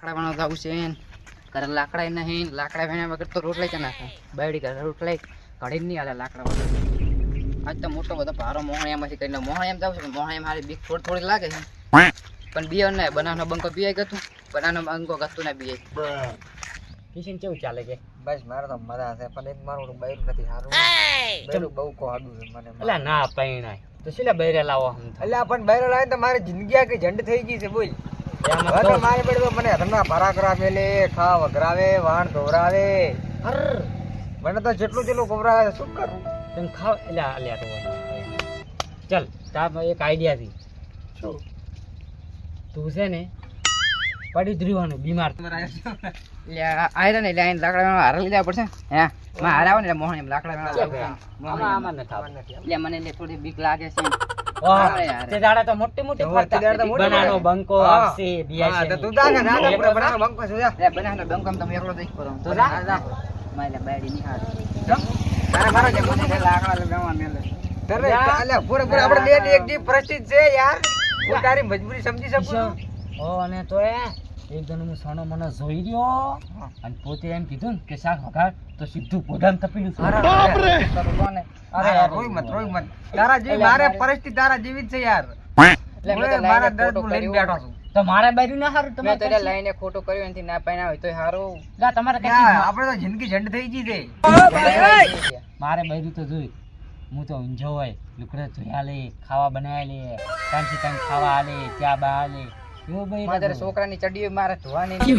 લાકડા બનાવવા જવું છે ઘરે લાકડા નહીં લાકડા વેણ્યા વગર તો રોટલા છે નાખે બાયડી ઘરે રોટલા ઘડી જ નહીં હાલે લાકડા વગર આજ તો મોટો બધો ભારો મોહણિયામાંથી કરીને મોહણિયામાં જાવ છે મોહણિયામાં હારી બીક થોડી લાગે છે પણ બીયો ને બનાવનો બંકો બીઆઈ ગતું બનાવનો બંકો ગતું ને બીઆઈ કિશન કેવું ચાલે છે બસ મારે તો મજા છે પણ એક મારું બૈરું નથી સારું બૈરું બહુ કોહાડું છે મને એટલે ના પૈણાય તો શીલા બૈરે લાવો એટલે પણ બૈરો લાવે તો મારી જિંદગી આખી ઝંડ થઈ ગઈ છે બોલ મારે બેડો મને હરના ભરા કરાવે લે ખા વઘરાવે વાણ ધોરાવે મને તો જેટલું ગભરાવે શું કરું તમે ખાવ એટલે અલ્યા તો ચાલ તાર એક આઈડિયા થી શું તું છે ને પડી ધ્રીવાનું બીમાર આયરા ને એટલે આઈને લાકડા હાર લીધા પડશે હે માં હારાવ ને મોહણ એમ લાકડા આમાં નથી એટલે મને એટલે થોડી બીક લાગે છે તે દાડા તો મોટી બનાનો બંકો આવશે બિયા છે તું જા ના બનાનો બંકો છે જા બનાનો બંકો તમે એકલો દેખ કરો તો જા મારે બાયડી ની હાર તારે મારો જે મને લાકડા લગાવવા મેલે તરે અલ્યા પૂરે આપણે બે એક દી પરિસ્થિતિ છે યાર હું તારી મજબૂરી સમજી શકું ઓ અને તો એક જણ હું સોનો મને જોઈ રહ્યો અને પોતે એમ કીધું ને કે શાક વઘાર તો સીધું પોધામ તપેલું બાપ રે અરે રોઈ મત તારા જેવી મારે પરિસ્થિતિ તારા જેવી જ છે યાર એટલે મારા દર્દ હું લઈને બેઠો છું તો મારા બાજુ ના હારું તમે તો લાઈને ખોટો કર્યો નથી ના પાણા હોય તોય હારું લા તમારે આપણે તો જિંદગી ઝંડ થઈ ગઈ છે મારે બાજુ તો જોઈ હું તો ઊંઝો હોય લુકડે ધોયા લે ખાવા બનાવ્યા લે કાંચી કાંઈ ખાવા આલે ચા બા આલે મારે છોકરાની ચડીઓ મારે ધોવાની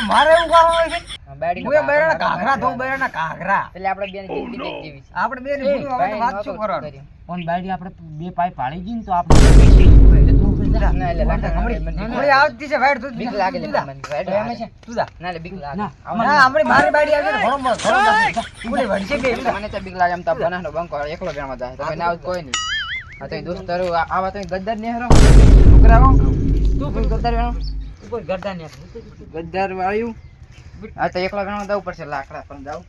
મારે એવું ગાવા હોય છે બાડી હું બેરાના કાઘરા ધોઉં બેરાના કાઘરા એટલે આપણે બેની જિંદગી એક જેવી છે આપણે બે ની વાત શું કરવાનું પણ બાડી આપણે બે પાય પાડી ગઈ ને તો આપણે ના એટલે લાકડા આવતી છે વાઈડ તું બીક લાગે મને વાઈડ એમ છે તું જા ના એટલે બીક લાગે ના આપણે મારી બાડી આવે ઘણો ઉડે વળશે કે મને તો બીક લાગે એમ તો બનાનો બંકો એકલો ગણવા જાય તો ના કોઈ નહીં આ તો દોસ્તારો આવા તો ગદ્દાર ને હરો છોકરાઓ તું પણ ગદ્દાર વેણો ઉપર ગદ્દાર ને ગદ્દાર વાળ્યું આ તો એકલા ગણવા જવું પડશે લાકડા પણ જાવ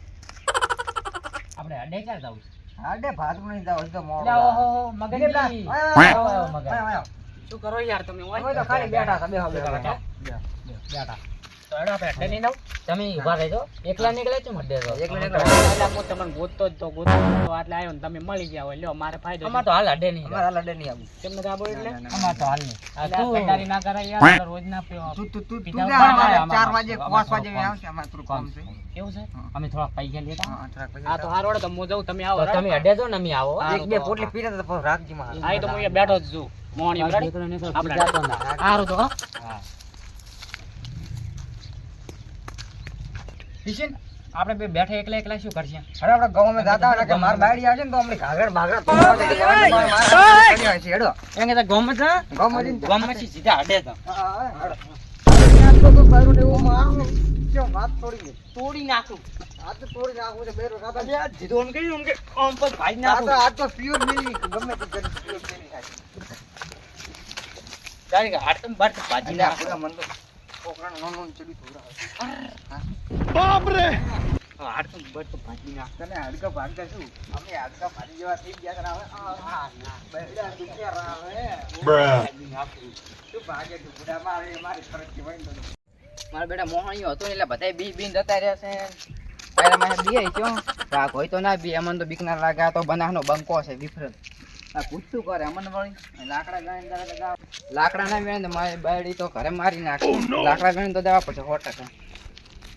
આપણે અડે ક્યાં જાવ આડે ભાત નહીં જાવ તો મોડો ઓહો મગન શું કરો યાર તમે ઓય તો ખાલી બેઠા હતા બેહો બેઠા તો એડો આપણે અડે નહીં જાવ તમે ઊભા રહેજો એકલા નીકળે છે મડે તો એકલા એટલે હું તમને ગોતતો જ તો આટલે આવ્યો ને તમે મળી ગયા હોય લ્યો મારે ફાયદો અમાર તો હાલ અડે નહીં અમાર હાલ અડે નહીં આવું કેમ ન આવો એટલે અમાર તો હાલ નહીં આ તું ગડારી ના કરાય યાર રોજ ના પીઓ તું 4 વાગે 5 વાગે આવશે અમાર થોડું કામ છે કેવું છે અમે થોડા પૈસા લેતા હા થોડા પૈસા આ તો હારોડ તો હું જાઉં તમે આવો તમે અડે જો ને અમે આવો એક બે પોટલી પીતા તો રાખજી માં આ તો હું અહીંયા બેઠો જ છું મોણી આપણે જાતો ના હારું તો હા કિશન આપણે બે બેઠા એકલા શું કરશે અરે આપણે ગામમાં જાતા હોય કે માર બાયડી આવશે ને તો આપણે ઘાઘર ભાગર તો હેડો એમ કે ગામમાં જા ગામમાં સીધા અડે તો બાયરું ને એવું મારું કેમ વાત તોડી નાખું આ તો તોડી નાખું છે બેરો રાતા આ જીધો એમ કે આમ પર ભાઈ નાખું આ તો પ્યોર મિલી ગમે તે કરી પ્યોર મિલી ખાય તારી હાટ તો બટ ભાજી નાખું મન તો છોકરાને નોન ચડી થોડા બાપ રે હાટ તો બટ ભાજી નાખ તને હાડકા ભાગતા શું અમે હાડકા ભાજી જેવા થઈ ગયા છે હવે બેડા દુખિયા રાવે શું ભાગે તું બુડા મારી ફરકથી વઈ મારા બેટા મોહણીઓ હતો એટલે બધાય બી જતા રહ્યા છે પહેલા મને બી ક્યો રાગ હોય તો ના બી અમન તો બીક ના લાગે તો બનાવનો બંકો છે વિફરત આ પૂછતું કરે અમન વળી લાકડા ગાઈને લાકડા ના વેણ મારી બાયડી તો ઘરે મારી નાખે લાકડા વેણ તો દેવા પડશે 100%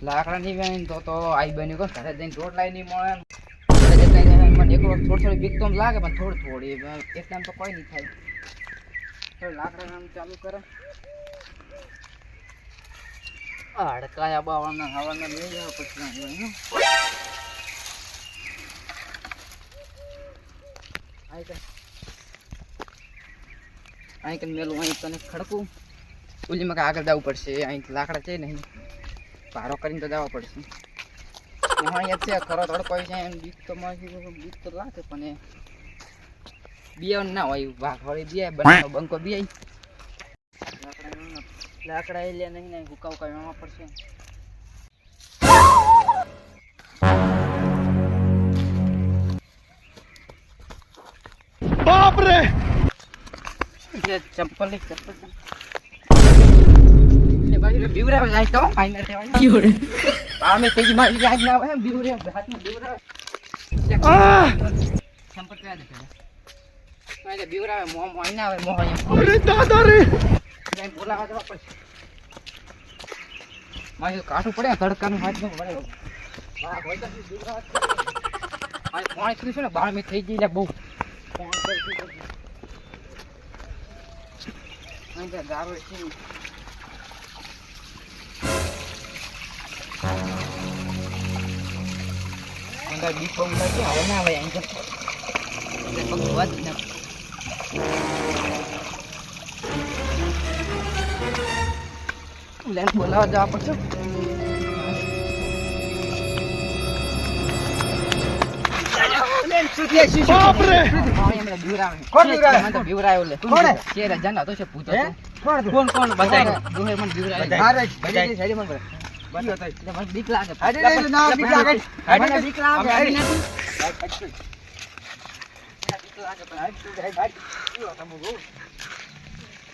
લાકડા ની વેણ તો આઈ બન્યું કો ઘરે જઈને રોટલા નહીં મળે મને એકલો થોડી બીક તો લાગે પણ થોડી એકદમ તો કોઈ નહીં થાય તો લાકડા વેણ ચાલુ કરે અડકાયા બાવાના હવાના લઈ જાવ પછી અહીં કે મેલું અહીં તને ખડકું ઓલીમાં આગળ જવું પડશે અહીં લાકડા છે નહીં ભારો કરીને તો જવા પડશે અહીંયા છે ખરો તડકો છે એમ બીક તો બીક તો લાગે પણ બિયાવાનું ના હોય વાઘ વળી બિયા બનાવો બંકો બિયાય લાકડા એટલે નહીં હુકા એમાં પડશે બાપ રે ચપ્પલ મારી બીવરાવ જાય તો ફાઈનલ થવાય અમે તેજી મારી જાય ના આવે બીવરાવ હાથમાં બીવરાવ સંપર્ક કરે છે મારે બીવરાવ મો ના આવે મો અરે દાદા રે જાય બોલાવા જવા પડશે મારે કાઠું પડે તડકાનું હાથમાં પડે હા હોય તો બીવરાવ આ પાણી પીશું ને બાળ મે થઈ ગઈ લે બહુ અંદર ગારો છે અંદર બીક બહુ લાગે હવે ના આવે અંદર ભગવાન ના લેન બોલાવા જવા પડશે બાપ રે એમને બીવરાવે કોણ બીવરાવે મને તો બીવરાયો લે કોણ શેરા જાના તો છે ભૂત છે કોણ કોણ બતાય દોહે મને બીવરાવે અરે બજાઈ સાઈડ માં બની હતો એટલે મને બીક લાગે અરે ના બીક લાગે મને બીક લાગે અરે નથી બીક લાગે પણ હાટ તું હાટ કયો તમો ગો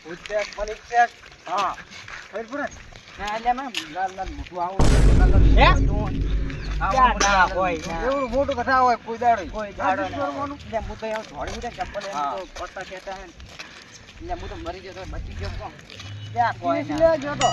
ઉત્તેક મલિક ચેક હા ફેર પૂરા ના લે માં લાલ લાલ મોટું આવો હે ના હોય એવું મોટું કથા હોય કોઈ દાડો કોઈ દાડો કરવાનું એટલે હું તો એવું થોડી ઉડે ચપ્પલ એમ તો પટ્ટા ખેતા હે એટલે હું તો મરી ગયો તો બચી ગયો કોણ ક્યાં કોઈ ના ગયો તો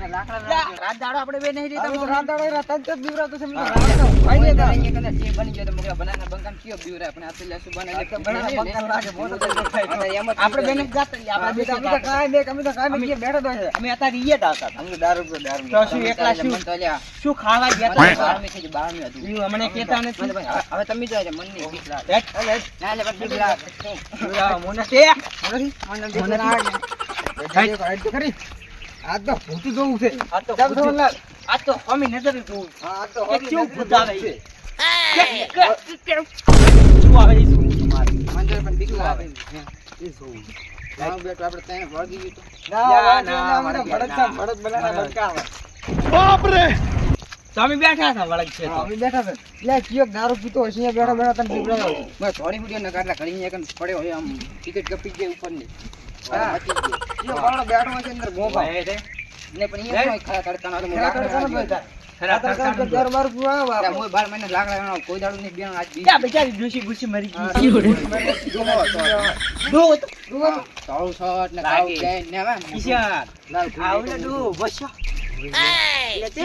લાકડા રાત દાડો આપણે બે નહીં રીતા રાત દાડો રાત જ બીવરા તો સમજો રાત ભાઈ ને અહીંયા કને જે બની ગયો તો મુકે બનાના બંકામ કયો બીવરા આપણે આ લેસુ બનાને બંકામ લાગે મોટો તો થાય આપણે બેને જાત આપણે બે તો કાઈ બે અમે તો કાઈ બે બેઠો તો છે અમે હતા રીયા દાતા અમે દારૂ તો શું એકલા શું ખાવા ગયા તા બાર મે કે બાર મે હતું ઈ અમને કેતા નથી હવે તમે જોઈ મન ની બીક લાગે ના લે બીક લાગે મોને કે મને બીક લાગે ખરી આ તો ભૂત જોવું છે આ તો અમે નજર જોવું આ તો કેવું ભૂત આવે છે શું આવે છે તમારે મંદર પણ બીક લાગે એ જોવું ના બેટો આપણે ત્યાં વળગી ગયું ના મને ભડક બનાના બંકા આવે બાપ રે તમે બેઠા હતા વળગ છે તો અમે બેઠા હતા લે કયો દારૂ પીતો હશે અહીંયા બેઠા તને બીક લાગે બસ થોડી હુડી ન કાટલા ઘડી એક પડ્યો હોય આમ ટિકિટ કપી ગઈ ઉપર ની હા મચી ગયો યો બાળો બેઠો છે અંદર ગોબા હે ને પણ એ કોઈ ખરા તડકાનો તો લાકડા ખરા તડકાનો દર વાર પુઆ વા મોય 12 મહિને લાકડા કોઈ દાડુ ની બેન આજ બી બેચારી ડુસી ગુસી મરી ગઈ દો તાળો શોટ ને કાવ કે ને કિશન લાલ આવલે દો બસ એટલે તે